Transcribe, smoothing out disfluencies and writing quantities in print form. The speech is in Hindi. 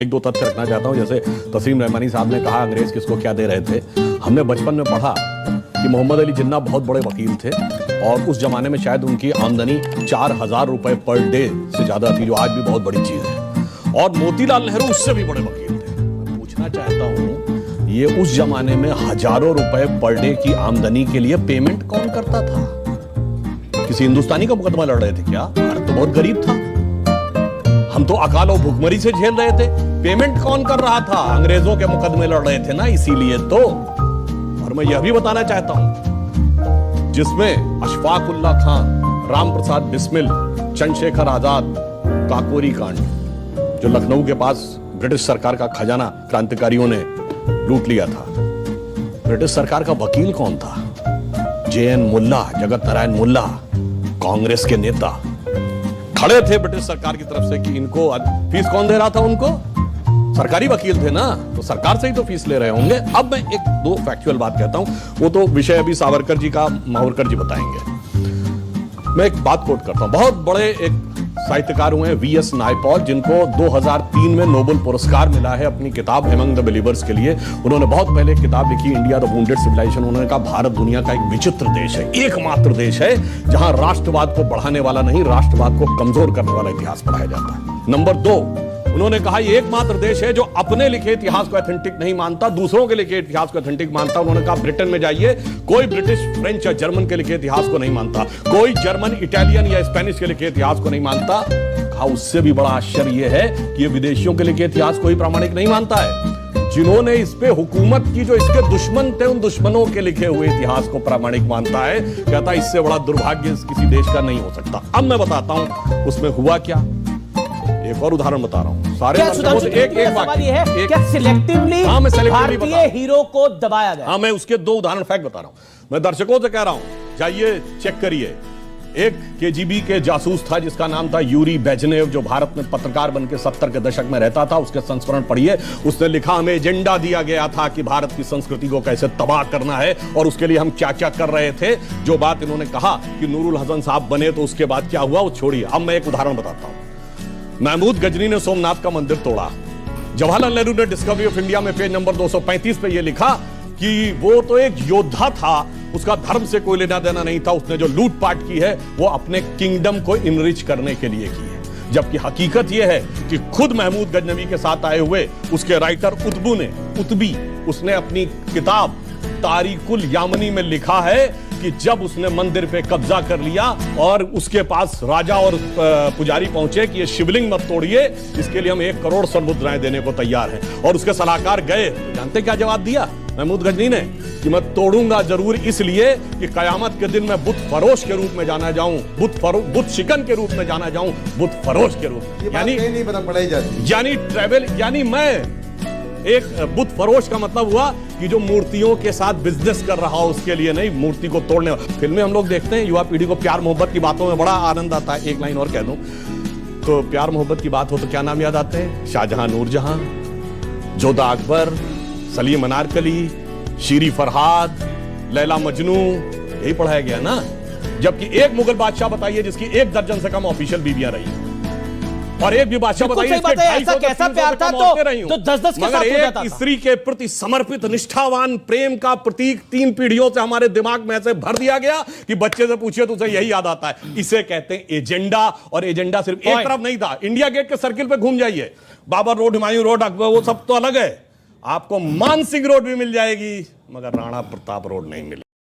एक दो तथ्य रखना चाहता हूं। जैसे तस्लीम रहमानी साहब ने कहा अंग्रेज किसको क्या दे रहे थे। हमने बचपन में पढ़ा कि मोहम्मद अली जिन्ना बहुत बड़े वकील थे और उस जमाने में शायद उनकी आमदनी 4,000 रुपए पर डे से ज्यादा थी, जो आज भी बहुत बड़ी चीज है। और मोतीलाल नेहरू उससे भी बड़े वकील थे। मैं पूछना चाहता हूं, ये उस जमाने में हजारों रुपए पर डे की आमदनी के लिए पेमेंट कौन करता था? किसी हिंदुस्तानी का मुकदमा लड़ रहे थे क्या? भारत तो बहुत गरीब था, हम तो अकाल और भुखमरी से झेल रहे थे। पेमेंट कौन कर रहा था? अंग्रेजों के मुकदमे लड़ रहे थे ना, इसीलिए तो। और मैं यह भी बताना चाहता हूं, जिसमें अशफाक उल्लाह खां, राम प्रसाद बिस्मिल, चंद्रशेखर आजाद, काकोरी कांड, जो लखनऊ के पास ब्रिटिश सरकार का खजाना क्रांतिकारियों ने लूट लिया था, ब्रिटिश सरकार का वकील कौन था? JN मुल्ला, जगत नारायण मुल्ला, कांग्रेस के नेता खड़े थे ब्रिटिश सरकार की तरफ से कि इनको फीस कौन दे रहा था? उनको सरकारी वकील थे ना, तो सरकार से ही तो फीस ले रहे होंगे। अब मैं एक दो फैक्चुअल बात कहता हूं, वो तो विषय अभी सावरकर जी का मावरकर जी बताएंगे। मैं एक बात कोट करता हूं। बहुत बड़े एक साहित्यकार हुए VS नायपॉल, जिनको 2003 में नोबेल पुरस्कार मिला है अपनी किताब अमंग द बिलीवर्स के लिए। उन्होंने बहुत पहले एक किताब लिखी, इंडिया द वुंडेड सिविलाइजेशन। उन्होंने कहा भारत दुनिया का एक विचित्र देश है, एकमात्र देश है जहां राष्ट्रवाद को बढ़ाने वाला नहीं, राष्ट्रवाद को कमजोर करने वाला इतिहास पढ़ाया जाता है। नंबर 2, उन्होंने कहा ये एकमात्र देश है जो अपने लिखे इतिहास को ऑथेंटिक नहीं मानता, दूसरों के लिखे इतिहास को ऑथेंटिक मानता। उन्होंने कहा ब्रिटेन में जाइए, कोई ब्रिटिश, फ्रेंच या जर्मन के लिखे इतिहास को नहीं मानता, कोई जर्मन, इटालियन या स्पेनिश के लिखे इतिहास को नहीं मानता। कहा उससे भी बड़ा आश्चर्य यह है कि ये विदेशियों के लिखे इतिहास को ही प्रामाणिक नहीं मानता है, जिन्होंने इस पे हुकूमत की, जो इसके दुश्मन थे, उन दुश्मनों के लिखे हुए इतिहास को प्रामाणिक मानता है। कहता है इससे बड़ा दुर्भाग्य किसी देश का नहीं हो सकता। अब मैं बताता हूं उसमें हुआ क्या। एक और उदाहरण बता रहा हूं। सारे एक सवाल ये है, क्या सिलेक्टिवली भारतीय हीरो को दबाया गया? हाँ, मैं उसके 2 उदाहरण फैक्ट बता रहा हूं। मैं दर्शकों से कह रहा हूं, जाइए चेक करिए। एक KGB के जासूस था जिसका नाम था यूरी बेजनेव, जो भारत में पत्रकार बनकर 70 के दशक में रहता था। उसके संस्मरण पढ़िए। उसने लिखा, हमें एजेंडा दिया गया था कि भारत की संस्कृति को कैसे तबाह करना है और उसके लिए हम क्या क्या कर रहे थे। जो बात इन्होंने कहा कि नूरुल हसन साहब बने तो उसके बाद क्या हुआ वो छोड़िए। अब मैं एक उदाहरण बताता हूं। महमूद गजनी ने सोमनाथ का मंदिर तोड़ा। जवाहरलाल नेहरू ने डिस्कवरी ऑफ इंडिया में पेज नंबर 235 पे यह लिखा कि वो तो एक योद्धा था, उसका धर्म से कोई लेना देना नहीं था, उसने जो लूटपाट की है वो अपने किंगडम को इनरिच करने के लिए की है। जबकि हकीकत यह है कि खुद महमूद गजनवी के साथ आए हुए उसके राइटर उतबी उसने अपनी किताब तारिकुल यामनी में लिखा है कि जब उसने मंदिर पे कब्जा कर लिया और उसके पास राजा और पुजारी पहुंचे कि ये शिवलिंग मत तोड़िए, इसके लिए हम 1 करोड़ स्वर्ण मुद्राएं देने को तैयार हैं। और उसके सलाहकार गए, तो जानते क्या जवाब दिया महमूद गजनी ने? कि मैं तोड़ूंगा जरूर, इसलिए कि कयामत के दिन मैं बुत फरोश के रूप में जाना जाऊं, बुत शिकन के रूप में जाना जाऊं, बुत फरोश के रूप में। यानी ट्रैवल, यानी मैं एक बुत फरोश का मतलब हुआ कि जो मूर्तियों के साथ बिजनेस कर रहा हो, उसके लिए नहीं, मूर्ति को तोड़ने। फिल्में हम लोग देखते हैं, युवा पीढ़ी को प्यार मोहब्बत की बातों में बड़ा आनंद आता है। एक लाइन और कह दूं तो, प्यार मोहब्बत की बात हो तो क्या नाम याद आते हैं? शाहजहां, नूरजहां, जोधा अकबर, सलीम अनारकली, शीरी फरहाद, लैला मजनू, यही पढ़ाया गया ना। जबकि एक मुगल बादशाह बताइए जिसकी 1 दर्जन से कम ऑफिशियल बीवियां रही, और एक भी बादशाह बताइए ऐसा कैसा प्यार था तो 10-10 के साथ हो जाता था। स्त्री के प्रति समर्पित निष्ठावान प्रेम का प्रतीक 3 पीढ़ियों से हमारे दिमाग में ऐसे भर दिया गया कि बच्चे से पूछिए तो उसे यही याद आता है। इसे कहते हैं एजेंडा। और एजेंडा सिर्फ एक तरफ नहीं था। इंडिया गेट के सर्किल पे घूम जाइए, बाबर रोड, हुमायूं रोड, अकबर, वो सब तो अलग है। आपको मानसिंह रोड भी मिल जाएगी, मगर राणा प्रताप रोड नहीं मिलेगी।